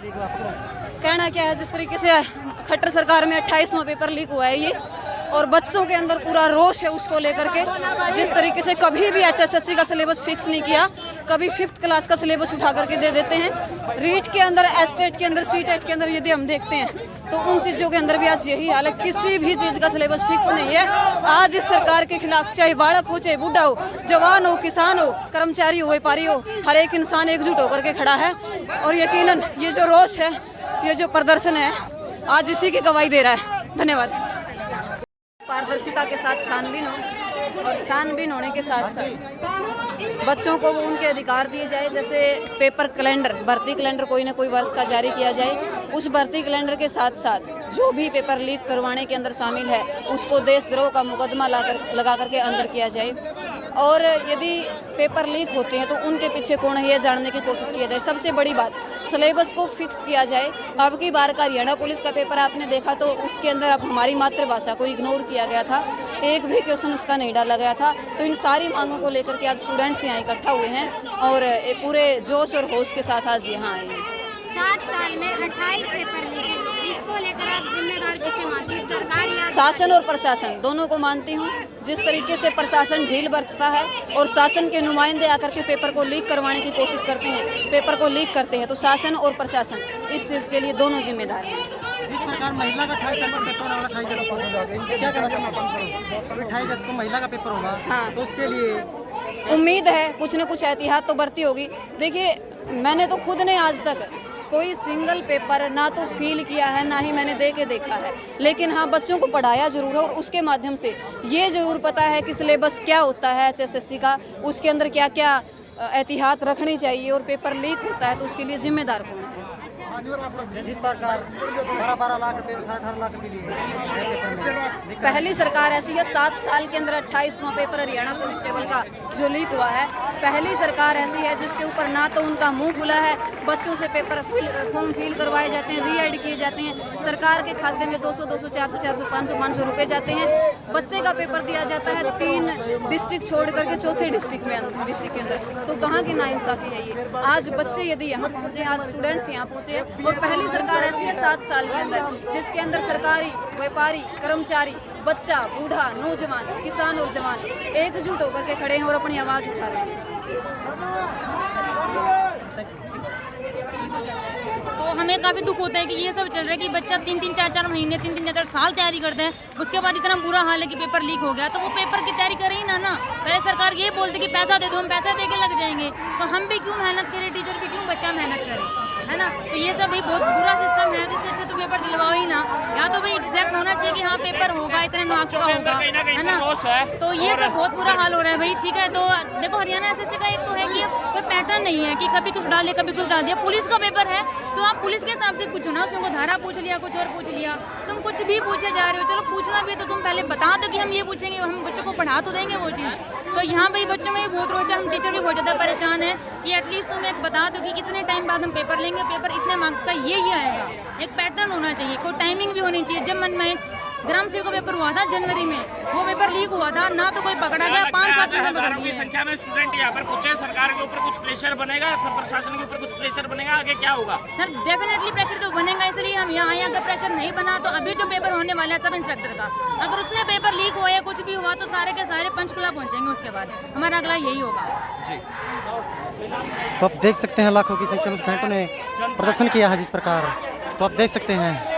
कहना क्या है, जिस तरीके से खट्टर सरकार में 28वां पेपर लीक हुआ है ये, और बच्चों के अंदर पूरा रोष है उसको लेकर के। जिस तरीके से कभी भी HSSC का सिलेबस फिक्स नहीं किया, कभी 5th क्लास का सिलेबस उठा करके दे देते हैं। रीट के अंदर, एस्टेट के अंदर, सीटेट के अंदर यदि हम देखते हैं तो उन चीज़ों के अंदर भी आज यही हाल है, किसी भी चीज़ का सिलेबस फिक्स नहीं है। आज इस सरकार के खिलाफ चाहे बालक हो, चाहे बूढ़ा हो, जवान हो, किसान हो, कर्मचारी हो, व्यापारी हो, हर एक इंसान एकजुट होकर के खड़ा है। और यकीनन ये जो रोष है, ये जो प्रदर्शन है, आज इसी की गवाही दे रहा है। धन्यवाद। पारदर्शिता के साथ छानबीन हो, और छानबीन होने के साथ साथ बच्चों को वो उनके अधिकार दिए जाए। जैसे पेपर कैलेंडर, भर्ती कैलेंडर कोई ना कोई वर्ष का जारी किया जाए। उस भर्ती कैलेंडर के साथ साथ जो भी पेपर लीक करवाने के अंदर शामिल है उसको देशद्रोह का मुकदमा लगा करके अंदर किया जाए। और यदि पेपर लीक होते हैं तो उनके पीछे कौन है ये जानने की कोशिश किया जाए। सबसे बड़ी बात, सिलेबस को फिक्स किया जाए। अब की बार का हरियाणा पुलिस का पेपर आपने देखा तो उसके अंदर अब हमारी मातृभाषा को इग्नोर किया गया था, एक भी क्वेश्चन उसका नहीं डाला गया था। तो इन सारी मांगों को लेकर के आज स्टूडेंट्स यहाँ इकट्ठा हुए हैं और पूरे जोश और होश के साथ आज यहाँ आए हैं। 7 साल में 28 पेपर लीक है, इसको लेकर आप जिम्मेदार किसे मानती हैं, सरकार या शासन और प्रशासन दोनों को मानती हूँ। जिस तरीके से प्रशासन ढील बरतता है और शासन के नुमाइंदे आकर के पेपर को लीक करवाने की कोशिश करते हैं, पेपर को लीक करते हैं, तो शासन और प्रशासन इस चीज़ के लिए दोनों जिम्मेदार हैं। जिस प्रकार महिला का 28 तारीख को पेपर होगा, 28 अगस्त को क्या कहना चाहते हैं? 28 अगस्त को महिला का पेपर होगा, हाँ, तो उसके लिए उम्मीद है कुछ न कुछ एहतियात तो बरती होगी। देखिए, मैंने तो खुद ने आज तक कोई सिंगल पेपर ना तो फील किया है, ना ही मैंने दे के देखा है, लेकिन हाँ बच्चों को पढ़ाया जरूर है और उसके माध्यम से ये जरूर पता है कि सिलेबस क्या होता है HSSC का, उसके अंदर क्या क्या एहतियात रखनी चाहिए, और पेपर लीक होता है तो उसके लिए जिम्मेदार कौन है। जिस प्रकार 12-12 लाख रुपए, 18 लाख रुपए लिए, पहली सरकार ऐसी है 7 साल के अंदर 28वां पेपर हरियाणा कांस्टेबल का जो लीक हुआ है, पहली सरकार ऐसी है जिसके ऊपर ना तो उनका मुंह खुला है, बच्चों से पेपर फॉर्म फिल करवाए जाते हैं, री-ऐड किए जाते हैं, सरकार के खाते में 200, 400, 400, 500 रुपए जाते हैं। बच्चे का पेपर दिया जाता है 3 डिस्ट्रिक्ट छोड़ करके 4थे डिस्ट्रिक्ट के अंदर, तो कहाँ की नाइंसाफी है ये। आज बच्चे यदि यहाँ पहुँचे, आज स्टूडेंट्स यहाँ पहुँचे, और पहली सरकार ऐसी है 7 साल के अंदर जिसके अंदर सरकारी, व्यापारी, कर्मचारी, बच्चा, बूढ़ा, नौजवान, किसान और जवान एकजुट होकर के खड़े हैं और अपनी आवाज़ उठा रहे हैं। तो हमें काफ़ी दुख होता है कि ये सब चल रहा है कि बच्चा 3-3, 4-4 महीने, 3-3, 4-4 साल तैयारी करते हैं, उसके बाद इतना बुरा हाल है कि पेपर लीक हो गया। तो वो पेपर की तैयारी करे ही ना। पहले सरकार ये बोलती कि पैसा दे दो, हम पैसा दे के लग जाएंगे, तो हम भी क्यों मेहनत करें, टीचर भी क्यों बच्चा मेहनत करे, है ना। तो ये सब भी बहुत बुरा सिस्टम है, इससे अच्छा तो पेपर दिलवाओ ही ना, या तो भाई एग्जैक्ट होना चाहिए कि हाँ पेपर होगा, इतने मार्क्स का होगा, है ना। तो ये सब बहुत बुरा हाल हो रहा है भाई। ठीक है, तो देखो हरियाणा SSC का एक तो है कि कोई पैटर्न नहीं है कि कभी कुछ डाल दिया, कभी कुछ डाल दिया। पुलिस का पेपर है तो आप पुलिस के हिसाब से पूछो ना, उसमें को धारा पूछ लिया, कुछ और पूछ लिया, तुम कुछ भी पूछे जा रहे हो। चलो पूछना भी है तो तुम पहले बता दो कि हम ये पूछेंगे, हम बच्चों को पढ़ा तो देंगे वो चीज़। तो यहाँ भाई बच्चों में भी बहुत रोच है, हम टीचर भी बहुत ज़्यादा परेशान है कि एटलीस्ट तुम एक बता दो कि कितने टाइम बाद हम पेपर लेंगे, पेपर इतने मार्क्स का ये आएगा। एक पैटर्न होना चाहिए, कोई टाइमिंग भी होनी चाहिए। जब मन में ग्राम सेवक का पेपर हुआ था जनवरी में, वो पेपर लीक हुआ था, ना तो कोई पकड़ा गया, 5-7 हज़ारों की संख्या में स्टूडेंट यहाँ पर पूछे, सरकार के ऊपर कुछ प्रेशर बनेगा, सब प्रशासन के ऊपर कुछ प्रेशर बनेगा, आगे क्या होगा? सर डेफिनेटली प्रेशर तो बनेगा, इसलिए हम यहाँ आए। अगर प्रेशर नहीं बना तो अभी जो पेपर होने वाला है सब इंस्पेक्टर का, अगर उसमें पेपर लीक हुआ या कुछ भी हुआ तो सारे के सारे पंचकुला पहुँचेंगे, उसके बाद हमारा अगला यही होगा जी। तो आप देख सकते हैं लाखों की संख्या में स्टूडेंटों ने प्रदर्शन किया है जिस प्रकार, तो आप देख सकते हैं।